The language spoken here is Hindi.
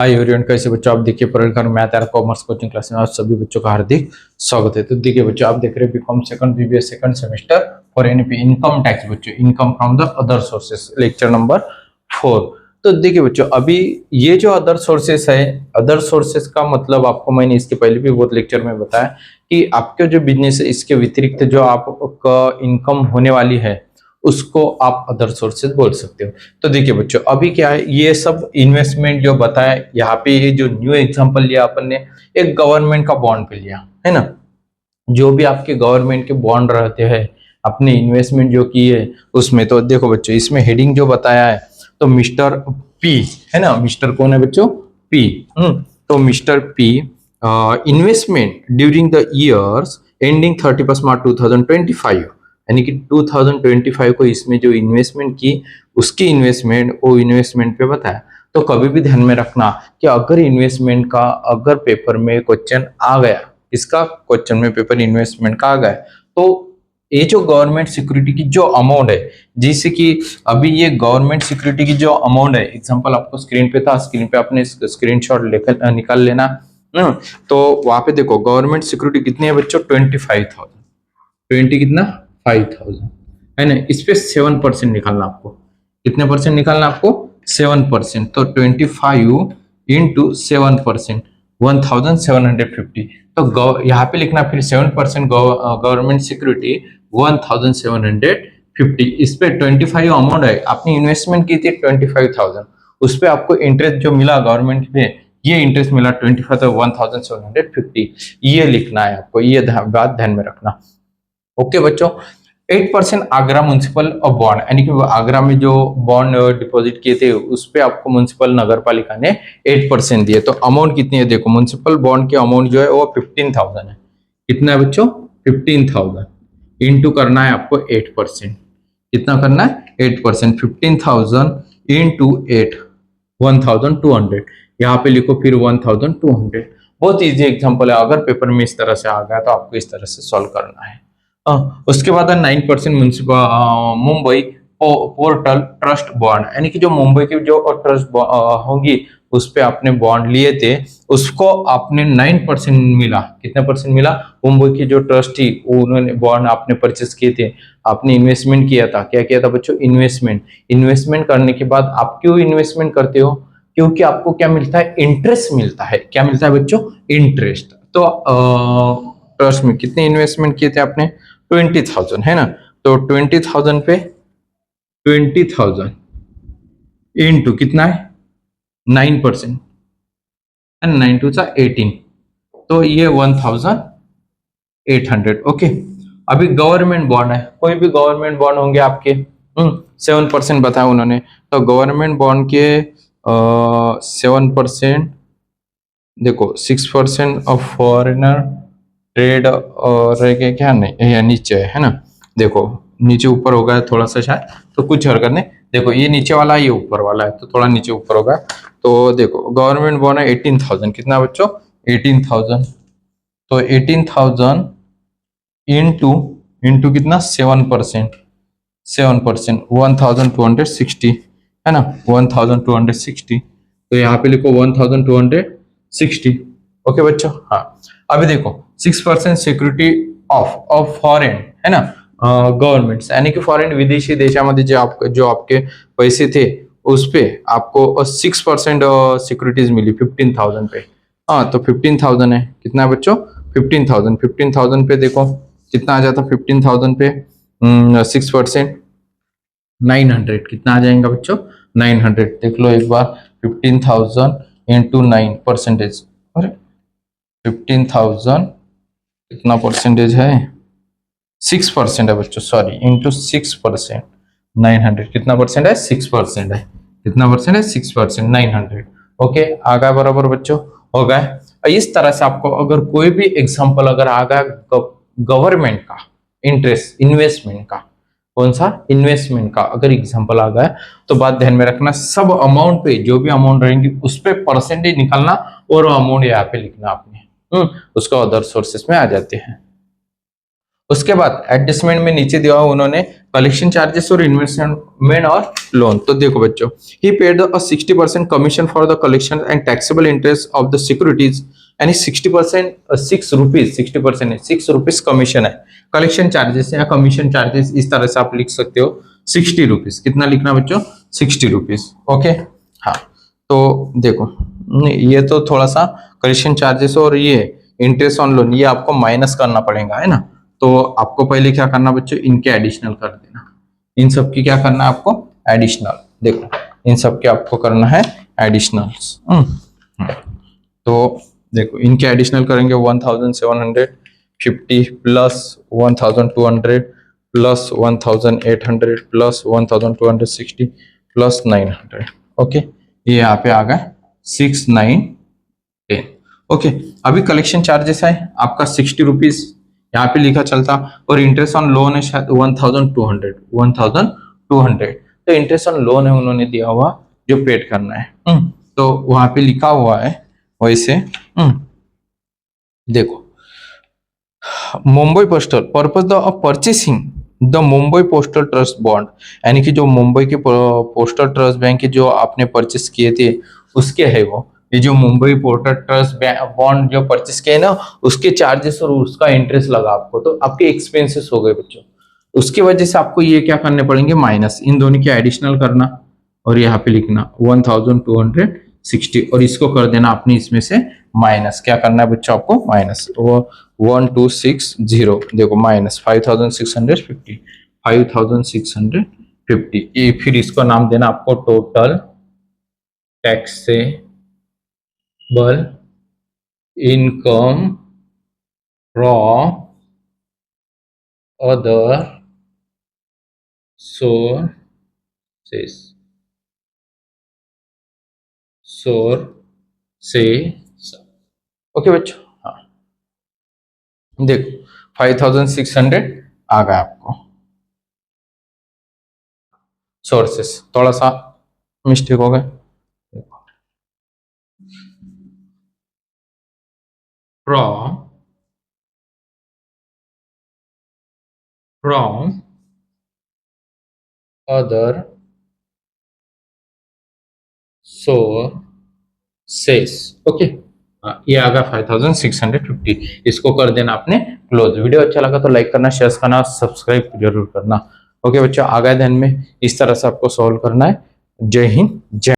हाय एवरीवन, कैसे बच्चों आप देखिए पढ़कर मैथ और कॉमर्स कोचिंग क्लास में आप सभी बच्चों का हार्दिक स्वागत है। तो देखिए बच्चों, आप देख रहे हैं BCom second BBA second semester for NP income tax बच्चों, income from the other sources, lecture number 4। तो देखिए बच्चों, अभी ये जो अदर सोर्सेस है, अदर सोर्सेस का मतलब आपको मैंने इसके पहले भी बहुत लेक्चर में बताया कि आपके जो बिजनेस है इसके व्यतिरिक्त जो आपका इनकम होने वाली है उसको आप अदर सोर्सेज बोल सकते हो। तो देखिए बच्चों, अभी क्या है, ये सब इन्वेस्टमेंट जो बताया यहाँ पे, ये जो न्यू एग्जांपल लिया अपन ने, एक गवर्नमेंट का बॉन्ड पे लिया है ना। जो भी आपके गवर्नमेंट के बॉन्ड रहते हैं, अपने इन्वेस्टमेंट जो की है उसमें, तो देखो बच्चों इसमें हेडिंग जो बताया है, तो मिस्टर पी है ना, मिस्टर कौन है बच्चों, पी। तो mister P investment during the years ending 31 मार्च 2025, यानी कि 2025 को इसमें जो इन्वेस्टमेंट की उसकी इन्वेस्टमेंट वो इन्वेस्टमेंट पे बताया। तो कभी भी ध्यान में रखना कि अगर इन्वेस्टमेंट का अगर पेपर में क्वेश्चन आ गया, इसका क्वेश्चन में पेपर इन्वेस्टमेंट का आ गया, तो ये जो गवर्नमेंट सिक्योरिटी की जो अमाउंट है, जैसे कि अभी ये गवर्नमेंट सिक्योरिटी की जो अमाउंट है, एग्जांपल आपको स्क्रीन पे था, स्क्रीन पे आपने स्क्रीनशॉट लेकर निकाल लेना। तो वहां पे देखो गवर्नमेंट सिक्योरिटी कितनी है बच्चों, 25,000। 20 कितना, 5,000 है ना। इस पे 7% निकालना आपको, कितने परसेंट निकालना आपको, 7%। तो 25 इंटू 7%, 1750। तो यहाँ पे लिखना फिर 7% गवर्नमेंट सिक्योरिटी 1750। इस पे 25 अमाउंट है, आपने इन्वेस्टमेंट की थी 25,000, उस पे आपको इंटरेस्ट जो मिला गवर्नमेंट पे, ये इंटरेस्ट मिला 25 तो 1750, ये लिखना है आपको, ये बात ध्यान में रखना। ओके बच्चों, 8% आगरा म्युनिसिपल बॉन्ड, यानी कि आगरा में जो बॉन्ड डिपॉजिट किए थे उस पे आपको म्युनिसिपल नगर पालिका ने 8% दिए। तो अमाउंट कितनी है, देखो म्युनिसिपल बॉन्ड की अमाउंट जो है वो 15,000 है। कितना है बच्चों, 15,000 इंटू करना है आपको 8%। कितना करना है, 8%। 15,000 इंटू 8, 1,200। यहाँ पे लिखो फिर 1,200। बहुत इजी एग्जाम्पल है, अगर पेपर में इस तरह से आ गया तो आपको इस तरह से सॉल्व करना है। उसके बाद 9% municipal Mumbai portal trust bond, यानी कि जो मुंबई की जो ट्रस्ट होंगी उस पे आपने बॉन्ड लिए थे, उसको आपने 9% मिला। कितना परसेंट मिला, मुंबई की जो ट्रस्ट थी उन्होंने बॉन्ड आपने परचेस किए थे, आपने इन्वेस्टमेंट किया था। क्या किया था बच्चों, इन्वेस्टमेंट। इन्वेस्टमेंट करने के बाद आप क्यों इन्वेस्टमेंट करते हो, क्योंकि आपको क्या मिलता है, इंटरेस्ट मिलता है। क्या मिलता है बच्चों, इंटरेस्ट। तो ट्रस्ट में कितने इन्वेस्टमेंट किए थे आपने, 20,000 है ना। तो 20,000 पे 20,000 इंटू कितना है, 9%, एंड 9 टू 18, तो ये 1,800। ओके, अभी गवर्नमेंट बॉन्ड है, कोई भी गवर्नमेंट बॉन्ड होंगे आपके, 7% बताया उन्होंने। तो गवर्नमेंट बॉन्ड के 7%, देखो 6% ऑफ फॉरेनर ट्रेड और क्या नहीं, या नीचे है ना, देखो नीचे ऊपर होगा थोड़ा सा शायद, तो कुछ हरकत नहीं। देखो ये नीचे वाला है, ये ऊपर वाला है, तो थोड़ा नीचे ऊपर होगा। तो देखो गवर्नमेंट बॉन्ड है 18,000, कितना बच्चों, 18,000। तो 18,000 इंटू इंटू कितना, 7%, 7%, 1,260 है ना, 1,260। तो यहाँ पे लिखो 1,260। ओके बच्चों, हाँ। अभी देखो 6% सिक्युरिटी ऑफ फॉरेन है ना, गवर्नमेंट, यानी कि फॉरेन विदेशी देशामध्ये जो आपके पैसे थे उस पे आपको 6% सिक्योरिटीज मिली 15,000 पे। हाँ, तो 15,000 है, कितना है बच्चों, 15,000। 15,000 पे देखो कितना आ जाता, 15,000 पे 6%, 900। कितना आ जाएगा बच्चों, 900। देख लो एक बार, 15,000 इंटू 9%, अरे 15,000 कितना परसेंटेज है, 6% है बच्चों, सॉरी, इंटू 6%, 900। कितना परसेंट है, 6% है। कितना परसेंट है, 6%, 900। ओके, आ गया बराबर बच्चों, हो गया। इस तरह से आपको अगर कोई भी एग्जांपल अगर आ गया गवर्नमेंट का इंटरेस्ट, इन्वेस्टमेंट का, कौन सा, इन्वेस्टमेंट का अगर एग्जांपल आ गया, तो बात ध्यान में रखना, सब अमाउंट पे जो भी अमाउंट रहेंगी उस पे परसेंटेज निकालना और अमाउंट यहाँ पे लिखना आपने, उसका अदर सोर्सेस में आ जाते हैं। उसके बाद एडजस्टमेंट में नीचे दिया हुआ उन्होंने कलेक्शन चार्जेस और इन्वेस्टमेंट और लोन। तो देखो बच्चों, he paid the 60% commission for the collection and taxable interest of the securities, यानी 60% 6 रुपीज, 60% 6 रुपीज कमीशन है। कलेक्शन चार्जेस या कमीशन चार्जेस इस तरह से आप लिख सकते हो 60 रुपीज। कितना लिखना बच्चों? 60 रुपीज। ओके, हाँ। तो देखो, ये तो थोड़ा सा कलेक्शन चार्जेस और ये इंटरेस्ट ऑन लोन, ये आपको माइनस करना पड़ेगा, है ना। तो आपको पहले क्या करना बच्चों, इनके एडिशनल कर देना। इन सब की क्या करना है आपको? एडिशनल। देखो, इन सब के आपको करना है एडिशनल्स। तो देखो, इनके एडिशनल करेंगे 1750 plus 1200 plus 1800 plus 1260 plus 900। Okay, ये यहाँ पे आ गए 6910। ओके, अभी कलेक्शन चार्जेस है आपका 60 रुपीज, यहाँ पे लिखा चलता, और इंटरेस्ट ऑन लोन है शायद 1200। तो इंटरेस्ट ऑन लोन है उन्होंने दिया हुआ जो पेड करना है। तो वहां पे लिखा हुआ है वैसे। देखो, Mumbai postal purpose of purchasing the Mumbai postal trust bond, यानी कि जो मुंबई के पोस्टल ट्रस्ट बैंक के जो आपने परचेस किए थे उसके है वो, ये जो मुंबई पोर्टल ट्रस्ट बॉन्ड जो परचेस किए ना, उसके चार्जेस और उसका इंटरेस्ट लगा आपको, तो आपके एक्सपेंसेस हो गए बच्चों। उसकी वजह से आपको ये क्या करने पड़ेंगे? माइनस, इन दोनों के एडिशनल करना और यहाँ पे लिखना 1260, और इसको कर देना आपने इसमें से माइनस। क्या करना है बच्चों आपको? माइनस 1260। देखो, माइनस 5650, 5650। ये फिर इसको नाम देना आपको total taxable income from other sources. Okay बच्चों, हाँ। देखो 5600 आ गया आपको। सोर्सेस थोड़ा सा मिस्टेक हो गया। From other sources. ओके, ये आ गया 5650। इसको कर देना आपने क्लोज। वीडियो अच्छा लगा तो लाइक करना, शेयर करना, सब्सक्राइब जरूर करना। ओके बच्चों, आ गया ध्यान में, इस तरह से आपको सॉल्व करना है। जय हिंद, जय